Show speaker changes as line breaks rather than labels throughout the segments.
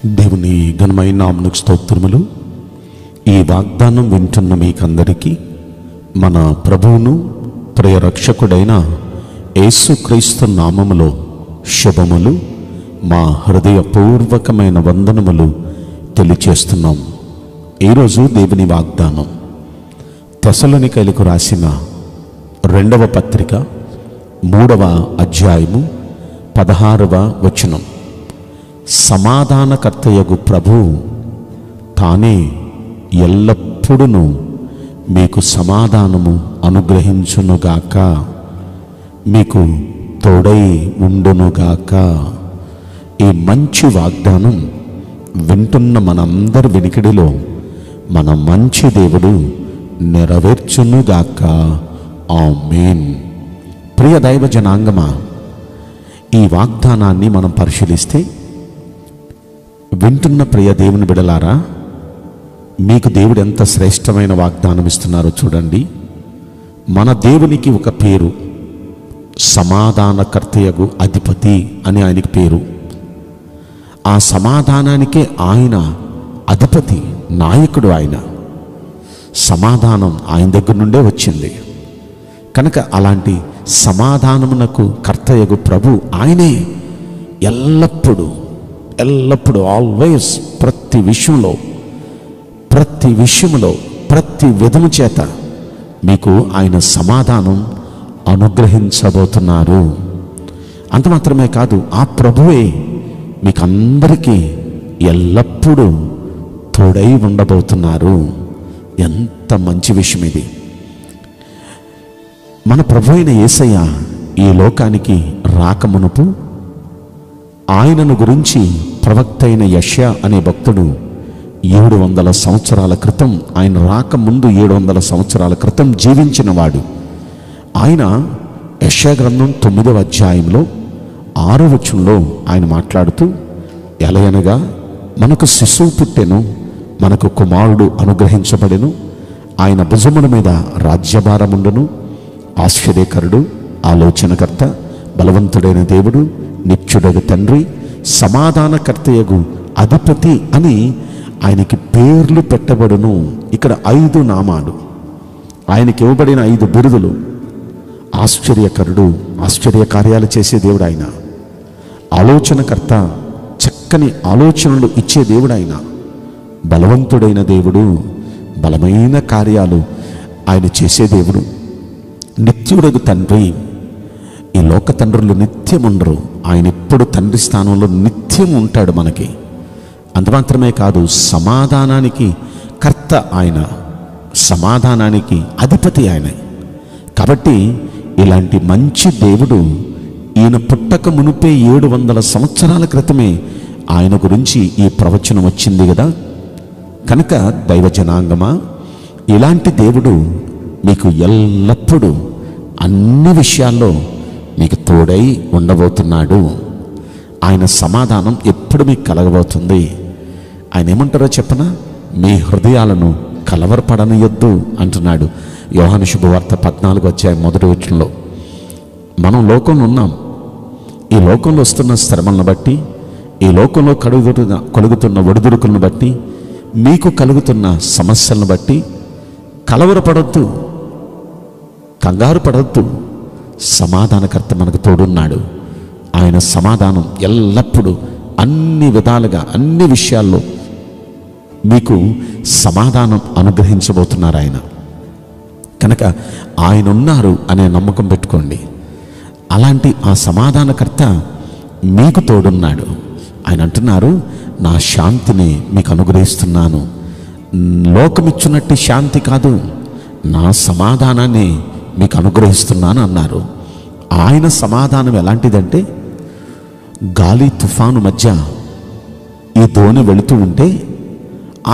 దేవుని ఘనమైన నామమునకు స్తోత్రములు. ఈ వాగ్దానం వింటున్న మీకందరికీ మన ప్రభువును ప్రియ రక్షకుడైన యేసుక్రీస్తు నామములో శుభములు, మా హృదయపూర్వకమైన వందనములు తెలియచేస్తున్నాం. ఈరోజు దేవుని వాగ్దానం తెస్సలోనికైలకు రాసిన 2వ పత్రిక 3వ అధ్యాయము 16వ వచనం. సమాధానకర్తయగు ప్రభువు తానే ఎల్లప్పుడూ మీకు సమాధానము అనుగ్రహించునుగాక, మీకు తోడై ఉండునుగాక. ఈ మంచి వాగ్దానం వింటున్న మనందరి వెనుకడిలో మన మంచి దేవుడు నెరవేర్చునుగాక. ఆమేన్. ప్రియ దైవ జనాంగమా, ఈ వాగ్దానాన్ని మనం పరిశీలిస్తే, వింటున్న ప్రియ దేవుని బిడలారా, మీకు దేవుడు ఎంత శ్రేష్టమైన వాగ్దానం ఇస్తున్నారో చూడండి. మన దేవునికి ఒక పేరు, సమాధానకర్తయగు అధిపతి అని ఆయనకి పేరు. ఆ సమాధానానికే ఆయన అధిపతి, నాయకుడు. ఆయన సమాధానం ఆయన దగ్గర నుండే వచ్చింది కనుక అలాంటి సమాధానమునకు కర్తయగు ప్రభు ఆయనే ఎల్లప్పుడూ ఆల్వేస్ ప్రతి విషయంలో ప్రతి విధము చేత మీకు ఆయన సమాధానం అనుగ్రహించబోతున్నారు. అంత మాత్రమే కాదు, ఆ ప్రభువే మీకు అందరికీ ఎల్లప్పుడూ తోడై ఉండబోతున్నారు. ఎంత మంచి విషయం ఇది. మన ప్రభు అయిన యేసయ్య ఈ లోకానికి రాకమునుపు ఆయనను గురించి ప్రవక్త అయిన యెషయా అనే భక్తుడు 700 సంవత్సరాల క్రితం, ఆయన రాకముందు 700 సంవత్సరాల క్రితం జీవించిన వాడు. ఆయన యెషయా గ్రంథం 9వ అధ్యాయంలో 6వ వచనంలో ఆయన మాట్లాడుతూ, ఎలయనగా మనకు శిశువు పుట్టెను, మనకు కుమారుడు అనుగ్రహించబడెను, ఆయన భుజముల మీద రాజ్యభారముండును, ఆశ్చర్యకరుడు, ఆలోచనకర్త, బలవంతుడైన దేవుడు, నిత్యుడగు తండ్రి, సమాధానకర్తయగు అధిపతి అని ఆయనకి పేర్లు పెట్టబడును. ఇక్కడ 5 నామాలు, ఆయనకి ఇవ్వబడిన 5 బిరుదులు. ఆశ్చర్యకరుడు, ఆశ్చర్య కార్యాలు చేసే దేవుడు ఆయన. ఆలోచనకర్త, చక్కని ఆలోచనలు ఇచ్చే దేవుడు ఆయన. బలవంతుడైన దేవుడు, బలమైన కార్యాలు ఆయన చేసే దేవుడు. నిత్యుడగు తండ్రి, ఈ లోక తండ్రులు నిత్యం ఉండరు, ఆయన ఎప్పుడు తండ్రి స్థానంలో నిత్యం ఉంటాడు మనకి. అంత మాత్రమే కాదు, సమాధానానికి కర్త ఆయన, సమాధానానికి అధిపతి ఆయన. కాబట్టి ఇలాంటి మంచి దేవుడు ఈయన పుట్టక మునిపే 700 సంవత్సరాల క్రితమే ఆయన గురించి ఈ ప్రవచనం వచ్చింది కదా. కనుక దైవ జనాంగమా, ఇలాంటి దేవుడు మీకు ఎల్లప్పుడూ అన్ని విషయాల్లో మీకు తోడై ఉండబోతున్నాడు. ఆయన సమాధానం ఎప్పుడు మీకు కలగబోతుంది. ఆయన ఏమంటారో చెప్పనా? మీ హృదయాలను కలవరపడనియొద్దు అంటున్నాడు. యోహాను శుభవార్త 14వ అధ్యాయం 1వ వచనంలో. మనం లోకంలో ఉన్నాం. ఈ లోకంలో వస్తున్న శ్రమలను బట్టి, ఈ లోకంలో కలుగుతున్న ఒడిదుడుకులను బట్టి, మీకు కలుగుతున్న సమస్యలను బట్టి కలవరపడొద్దు, కంగారు పడొద్దు. సమాధానకర్త మనకు తోడున్నాడు. ఆయన సమాధానం ఎల్లప్పుడూ అన్ని విధాలుగా అన్ని విషయాల్లో మీకు సమాధానం అనుగ్రహించబోతున్నారు ఆయన. కనుక ఆయన ఉన్నారు అనే నమ్మకం పెట్టుకోండి. అలాంటి ఆ సమాధానకర్త మీకు తోడున్నాడు. ఆయన అంటున్నారు, నా శాంతిని మీకు అనుగ్రహిస్తున్నాను. లోకమిచ్చున్నట్టు శాంతి కాదు, నా సమాధానాన్ని మీకు అనుగ్రహిస్తున్నాను అన్నారు. ఆయన సమాధానం ఎలాంటిదంటే, గాలి తుఫాను మధ్య ఈ దోణి వెళుతూ ఉంటే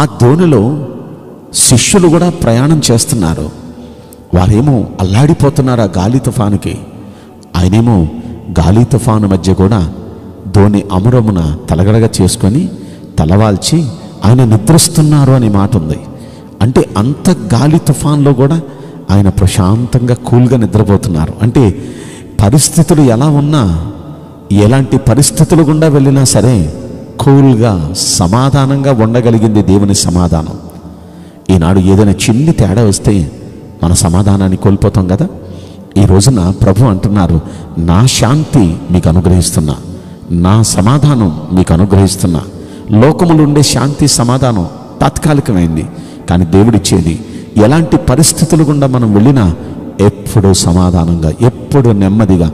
ఆ దోణిలో శిష్యులు కూడా ప్రయాణం చేస్తున్నారు. వారేమో అల్లాడిపోతున్నారు ఆ గాలి తుఫానుకి. ఆయనేమో గాలి తుఫాను మధ్య కూడా దోణి అమరమున తలగడగా చేసుకొని తలవాల్చి ఆయన నిద్రిస్తున్నారు అనే మాట ఉంది. అంటే అంత గాలి తుఫాన్లో కూడా ఆయన ప్రశాంతంగా కూల్గా నిద్రపోతున్నారు. అంటే పరిస్థితులు ఎలా ఉన్నా, ఎలాంటి పరిస్థితులు గుండా వెళ్ళినా సరే కూల్గా సమాధానంగా ఉండగలిగింది దేవుని సమాధానం. ఈనాడు ఏదైనా చిన్ని తేడా వస్తే మన సమాధానాన్ని కోల్పోతాం కదా. ఈ రోజున ప్రభు అంటున్నారు, నా శాంతి మీకు అనుగ్రహిస్తున్నా, నా సమాధానం మీకు అనుగ్రహిస్తున్నా. లోకములో ఉండే శాంతి సమాధానం తాత్కాలికమైంది, కానీ దేవుడిచ్చేది ఎలాంటి పరిస్థితులు గుండా మనం వెళ్ళినా ఎప్పుడూ సమాధానంగా, ఎప్పుడు నెమ్మదిగా,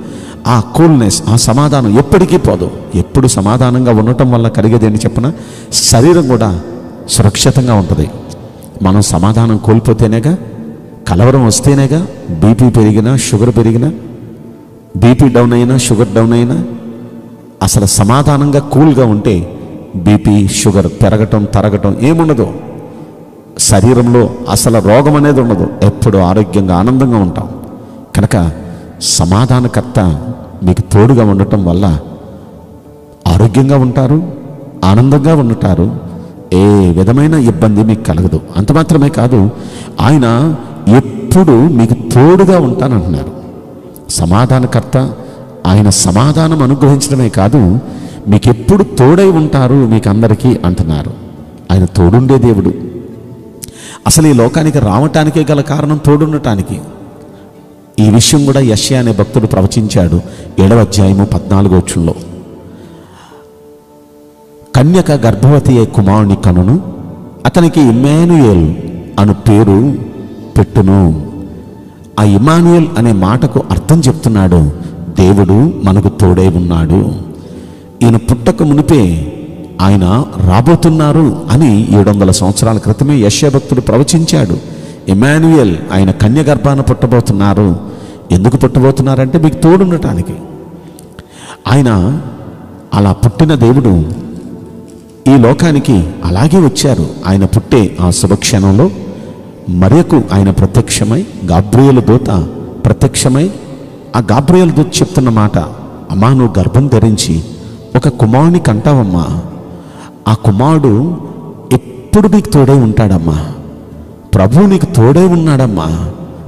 ఆ కూల్నెస్, ఆ సమాధానం ఎప్పటికీ పోదు. ఎప్పుడు సమాధానంగా ఉండటం వల్ల కలిగేదేంటి చెప్పనా, శరీరం కూడా సురక్షితంగా ఉంటుంది. మనం సమాధానం కోల్పోతేనేగా, కలవరం వస్తేనేగా బీపీ పెరిగినా, షుగర్ పెరిగినా, బీపీ డౌన్ అయినా, షుగర్ డౌన్ అయినా, అసలు సమాధానంగా కూల్గా ఉంటే బీపీ, షుగర్ పెరగటం తరగటం ఏముండదు. శరీరంలో అసలు రోగం అనేది ఉండదు. ఎప్పుడు ఆరోగ్యంగా ఆనందంగా ఉంటాం. కనుక సమాధానకర్త మీకు తోడుగా ఉండటం వల్ల ఆరోగ్యంగా ఉంటారు, ఆనందంగా ఉంటారు. ఏ విధమైన ఇబ్బంది మీకు కలగదు. అంత మాత్రమే కాదు, ఆయన ఎప్పుడు మీకు తోడుగా ఉంటానంటున్నారు. సమాధానకర్త ఆయన సమాధానం అనుగ్రహించడమే కాదు, మీకు ఎప్పుడు తోడై ఉంటారు మీకు అందరికీ అంటున్నారు. ఆయన తోడుండే దేవుడు. అసలు ఈ లోకానికి రావటానికే గల కారణం తోడుండటానికి. ఈ విషయం కూడా యెషయా అనే భక్తుడు ప్రవచించాడు 7వ అధ్యాయము 14వ వచనంలో. కన్యక గర్భవతి అయ్యే కుమారుని కనును, అతనికి ఇమ్మానుయేల్ అను పేరు పెట్టును. ఆ ఇమ్మానుయేల్ అనే మాటకు అర్థం చెప్తున్నాడు, దేవుడు మనకు తోడై ఉన్నాడు. ఈయన పుట్టక మునిపే ఆయన రాబోతున్నారు అని 700 సంవత్సరాల క్రితమే యెషయా భక్తుడు ప్రవచించాడు. ఇమ్మానుయేల్, ఆయన కన్య గర్భాన పుట్టబోతున్నారు. ఎందుకు పుట్టబోతున్నారంటే మీకు తోడుండటానికి. ఆయన అలా పుట్టిన దేవుడు ఈ లోకానికి అలాగే వచ్చారు. ఆయన పుట్టే ఆ శుభక్షణంలో మరియకు ఆయన ప్రత్యక్షమై, గాబ్రియేలు దూత ప్రత్యక్షమై, ఆ గాబ్రియేలు దూత చెప్తున్న మాట, అమ్మా నువ్వు గర్భం ధరించి ఒక కుమారుని కంటావమ్మా. ఆ కుమారుడు ఎప్పుడు నీకు తోడై ఉంటాడమ్మా. ప్రభువు నీకు తోడై ఉన్నాడమ్మా.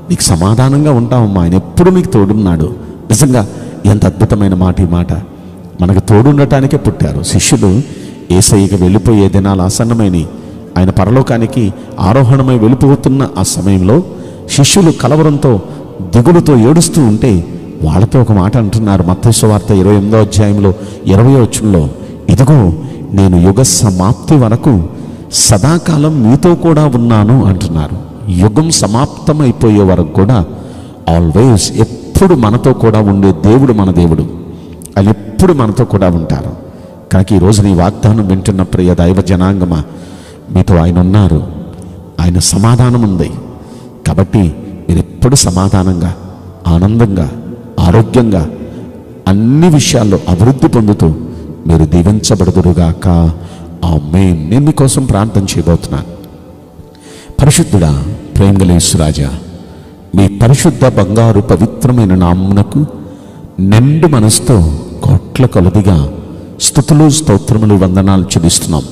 నీకు సమాధానంగా ఉంటావమ్మా. ఆయన ఎప్పుడు నీకు తోడున్నాడు. నిజంగా ఎంత అద్భుతమైన మాట ఈ మాట. మనకు తోడుండటానికే పుట్టారు. శిష్యులు యేసయ్యకి వెళ్ళిపోయే దినాలు ఆసన్నమైనవి. ఆయన పరలోకానికి ఆరోహణమై వెళ్ళిపోతున్న ఆ సమయంలో శిష్యులు కలవరంతో, దిగులుతో ఏడుస్తూ ఉంటే వాళ్ళతో ఒక మాట అంటున్నారు. మత్తయి సువార్త 28వ అధ్యాయంలో 20వ వచనంలో, ఇదిగో నేను యుగ సమాప్తి వరకు సదాకాలం మీతో కూడా ఉన్నాను అంటున్నారు. యుగం సమాప్తమైపోయే వరకు కూడా ఆల్వేస్, ఎప్పుడు మనతో కూడా ఉండే దేవుడు మన దేవుడు. ఆయన ఎప్పుడు మనతో కూడా ఉంటారు. కనుక ఈరోజు నీ వాగ్దానం వింటున్న ప్రియ దైవ జనాంగమా, మీతో ఆయన ఉన్నారు. ఆయన సమాధానం ఉంది. కాబట్టి మీరు ఎప్పుడు సమాధానంగా, ఆనందంగా, ఆరోగ్యంగా, అన్ని విషయాల్లో అభివృద్ధి పొందుతూ మీరు దీవించబడుదురుగాక. ఆమేన్. నేను మీకోసం ప్రార్థన చేయబోతున్నాను. పరిశుద్ధుడా, ప్రేమగల యేసురాజా, మీ పరిశుద్ధ బంగారు పవిత్రమైన నామమునకు నిండు మనసుతో కోట్ల కొలదిగా స్తుతులు, స్తోత్రములు, వందనాలు చెల్లిస్తున్నాం.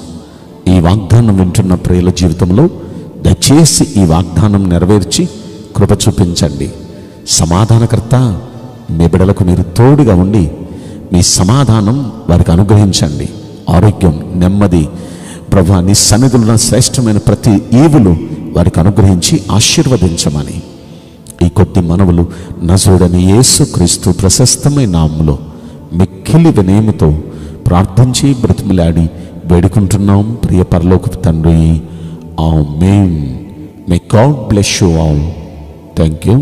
ఈ వాగ్దానం వింటున్న ప్రియుల జీవితంలో దయచేసి ఈ వాగ్దానం నెరవేర్చి కృప చూపించండి. సమాధానకర్త, మీ బిడ్డలకు మీరు తోడుగా ఉండి మీ సమాధానం వారికి అనుగ్రహించండి. ఆరోగ్యం, నెమ్మది, ప్రభువా నీ సన్నిధిలో శ్రేష్టమైన ప్రతి ఈవులు వారికి అనుగ్రహించి ఆశీర్వదించమని ఈ కొద్ది మనవులు నజరుడైన యేసుక్రీస్తు ప్రశస్తమైన నామములో మిక్కిలి వినయముతో ప్రార్థించి బ్రతిమిలాడి వేడుకుంటున్నాం ప్రియ పరలోకపు తండ్రి. ఆమేన్. May God bless you all. Thank you.